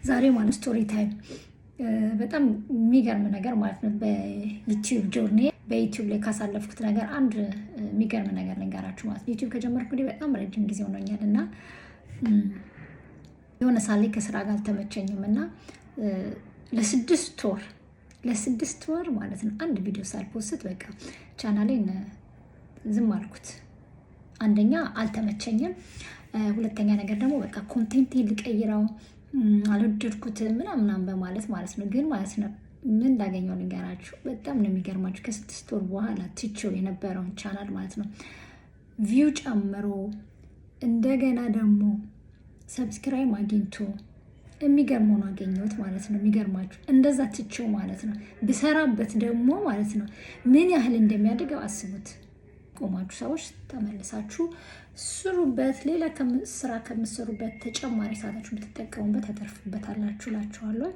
ዛሬ ማለት ስቶሪ ታይም በጣም የሚገርም ነገር ማለት ነው። በዩቲዩብ ጆርኒ በዩቲዩብ ላይ ካሳለፍኩት ነገር አንድ የሚገርም ነገር ልንገራችሁ ማለት ነው። ዩቲዩብ ከጀመርኩ እንግዲህ በጣም ረጅም ጊዜ ሆኖኛል እና የሆነ ሳሌ ከስራ ጋር አልተመቸኝም እና ለስድስት ወር ማለት ነው አንድ ቪዲዮ ሳልፖስት በቃ ቻናሌን ዝም አልኩት። አንደኛ አልተመቸኝም፣ ሁለተኛ ነገር ደግሞ በቃ ኮንቴንት ልቀይረው አልወደድኩትም ምናምን በማለት ማለት ነው። ግን ማለት ነው ምን እንዳገኘው ልንገራችሁ። በጣም ነው የሚገርማችሁ። ከ6 ወር በኋላ ትቼው የነበረውን ቻናል ማለት ነው ቪው ጨምሮ እንደገና ደግሞ ሰብስክራይብ አግኝቶ የሚገርም ሆኖ አገኘሁት ማለት ነው። የሚገርማችሁ እንደዛ ትቼው ማለት ነው ብሰራበት ደግሞ ማለት ነው ምን ያህል እንደሚያደገው አስቡት። ቆማችሁ ሰዎች ተመልሳችሁ ስሩበት። ሌላ ስራ ከምትሰሩበት ተጨማሪ ሰዓታችሁ ብትጠቀሙበት ተተርፉበታላችሁ እላችኋለሁ።